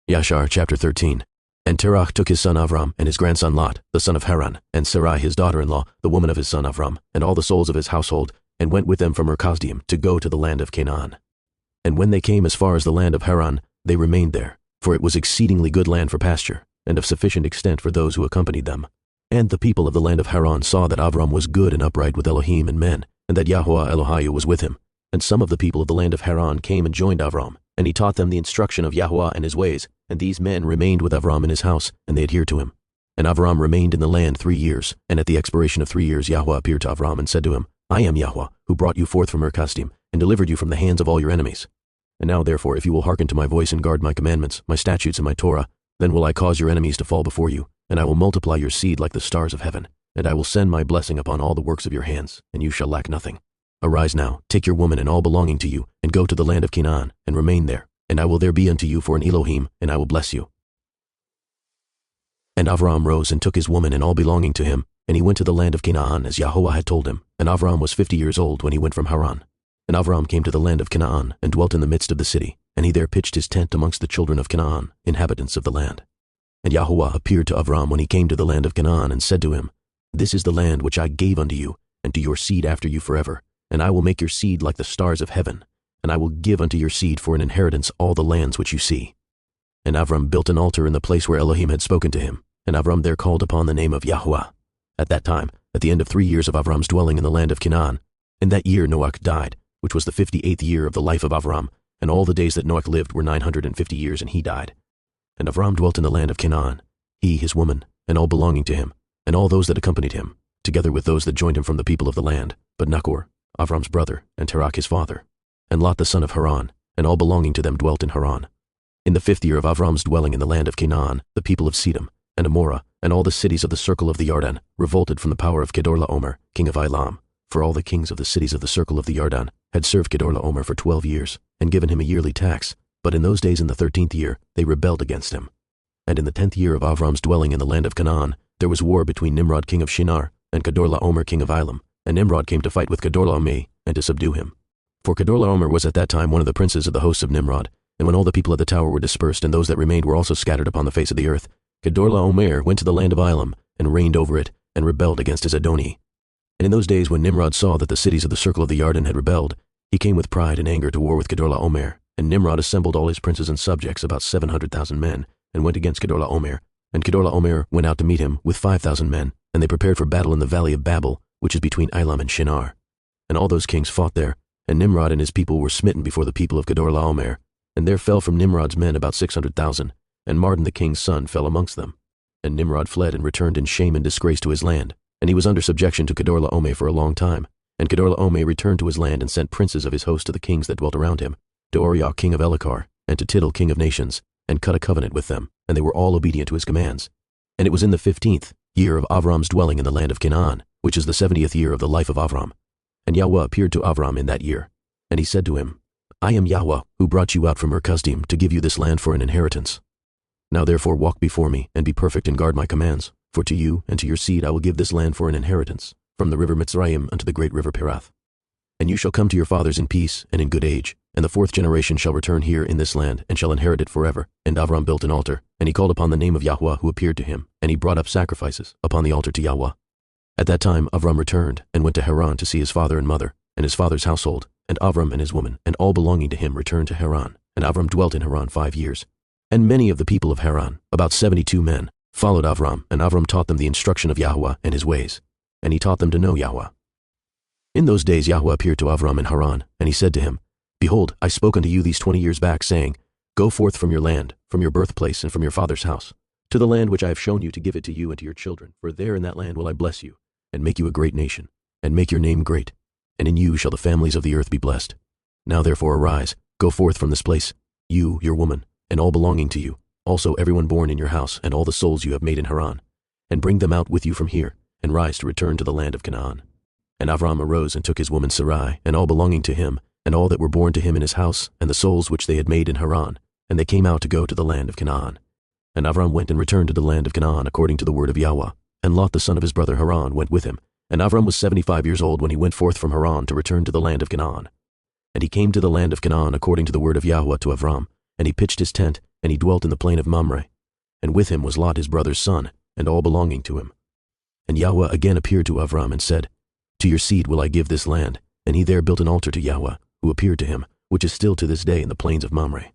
Yashar chapter 13. And Terach took his son Avram, and his grandson Lot, the son of Haran, and Sarai his daughter-in-law, the woman of his son Avram, and all the souls of his household, and went with them from Kasdim to go to the land of Canaan. And when they came as far as the land of Haran, they remained there, for it was exceedingly good land for pasture, and of sufficient extent for those who accompanied them. And the people of the land of Haran saw that Avram was good and upright with Elohim and men, and that Yahweh Elohiah was with him. And some of the people of the land of Haran came and joined Avram, and he taught them the instruction of Yahweh and his ways, and these men remained with Avram in his house, and they adhered to him. And Avram remained in the land 3 years, and at the expiration of 3 years Yahweh appeared to Avram and said to him, I am Yahweh, who brought you forth from Kasdim, and delivered you from the hands of all your enemies. And now therefore, if you will hearken to my voice and guard my commandments, my statutes and my Torah, then will I cause your enemies to fall before you, and I will multiply your seed like the stars of heaven, and I will send my blessing upon all the works of your hands, and you shall lack nothing. Arise now, take your woman and all belonging to you, and go to the land of Canaan, and remain there, and I will there be unto you for an Elohim, and I will bless you. And Avram rose and took his woman and all belonging to him, and he went to the land of Canaan as Yahweh had told him, and Avram was 50 years old when he went from Haran. And Avram came to the land of Canaan, and dwelt in the midst of the city, and he there pitched his tent amongst the children of Canaan, inhabitants of the land. And Yahweh appeared to Avram when he came to the land of Canaan, and said to him, This is the land which I gave unto you, and to your seed after you forever, and I will make your seed like the stars of heaven, and I will give unto your seed for an inheritance all the lands which you see. And Avram built an altar in the place where Elohim had spoken to him, and Avram there called upon the name of Yahweh. At that time, at the end of 3 years of Avram's dwelling in the land of Canaan, in that year Noach died, which was the 58th year of the life of Avram, and all the days that Noach lived were 950 years, and he died. And Avram dwelt in the land of Canaan, he, his woman, and all belonging to him, and all those that accompanied him, together with those that joined him from the people of the land, but Nachor, Avram's brother, and Terach his father, and Lot the son of Haran, and all belonging to them dwelt in Haran. In the 5th year of Avram's dwelling in the land of Canaan, the people of Sedom, and Amorah, and all the cities of the circle of the Yarden, revolted from the power of Kedorlaomer, king of Elam, for all the kings of the cities of the circle of the Yarden had served Kedorlaomer for 12 years, and given him a yearly tax, but in those days in the 13th year they rebelled against him. And in the 10th year of Avram's dwelling in the land of Canaan, there was war between Nimrod king of Shinar, and Kedorlaomer king of Elam, and Nimrod came to fight with Kedorlaomer, and to subdue him. For Kedorlaomer was at that time one of the princes of the hosts of Nimrod, and when all the people of the tower were dispersed, and those that remained were also scattered upon the face of the earth, Kedorlaomer went to the land of Elam, and reigned over it, and rebelled against his Adoni. And in those days when Nimrod saw that the cities of the circle of the Yarden had rebelled, he came with pride and anger to war with Kedorlaomer, and Nimrod assembled all his princes and subjects, about 700,000 men, and went against Kedorlaomer. And Kedorlaomer went out to meet him with 5,000 men, and they prepared for battle in the valley of Babel, which is between Elam and Shinar. And all those kings fought there, and Nimrod and his people were smitten before the people of Kedorlaomer, and there fell from Nimrod's men about 600,000, and Mardon the king's son fell amongst them. And Nimrod fled and returned in shame and disgrace to his land, and he was under subjection to Kedorlaomer for a long time. And Kedorlaomer returned to his land and sent princes of his host to the kings that dwelt around him, to Oriah king of Elachar, and to Tidal king of nations, and cut a covenant with them, and they were all obedient to his commands. And it was in the 15th year of Avram's dwelling in the land of Canaan, which is the 70th year of the life of Avram. And Yahweh appeared to Avram in that year, and he said to him, I am Yahweh, who brought you out from Kasdim to give you this land for an inheritance. Now therefore walk before me, and be perfect and guard my commands, for to you and to your seed I will give this land for an inheritance, from the river Mitzrayim unto the great river Perath. And you shall come to your fathers in peace and in good age, and the 4th generation shall return here in this land, and shall inherit it forever. And Avram built an altar, and he called upon the name of Yahweh who appeared to him, and he brought up sacrifices upon the altar to Yahweh. At that time Avram returned, and went to Haran to see his father and mother, and his father's household, and Avram and his woman, and all belonging to him returned to Haran. And Avram dwelt in Haran 5 years. And many of the people of Haran, about 72 men, followed Avram, and Avram taught them the instruction of Yahweh and his ways, and he taught them to know Yahweh. In those days Yahweh appeared to Avram in Haran, and he said to him, Behold, I spoke unto you these 20 years back, saying, Go forth from your land, from your birthplace, and from your father's house, to the land which I have shown you to give it to you and to your children, for there in that land will I bless you, and make you a great nation, and make your name great, and in you shall the families of the earth be blessed. Now therefore arise, go forth from this place, you, your woman, and all belonging to you, also everyone born in your house, and all the souls you have made in Haran, and bring them out with you from here, and rise to return to the land of Canaan. And Avram arose and took his woman Sarai, and all belonging to him, and all that were born to him in his house, and the souls which they had made in Haran, and they came out to go to the land of Canaan. And Avram went and returned to the land of Canaan according to the word of Yahweh, and Lot the son of his brother Haran went with him. And Avram was 75 years old when he went forth from Haran to return to the land of Canaan. And he came to the land of Canaan according to the word of Yahweh to Avram, and he pitched his tent, and he dwelt in the plain of Mamre. And with him was Lot his brother's son, and all belonging to him. And Yahweh again appeared to Avram and said, To your seed will I give this land. And he there built an altar to Yahweh, who appeared to him, which is still to this day in the plains of Mamre.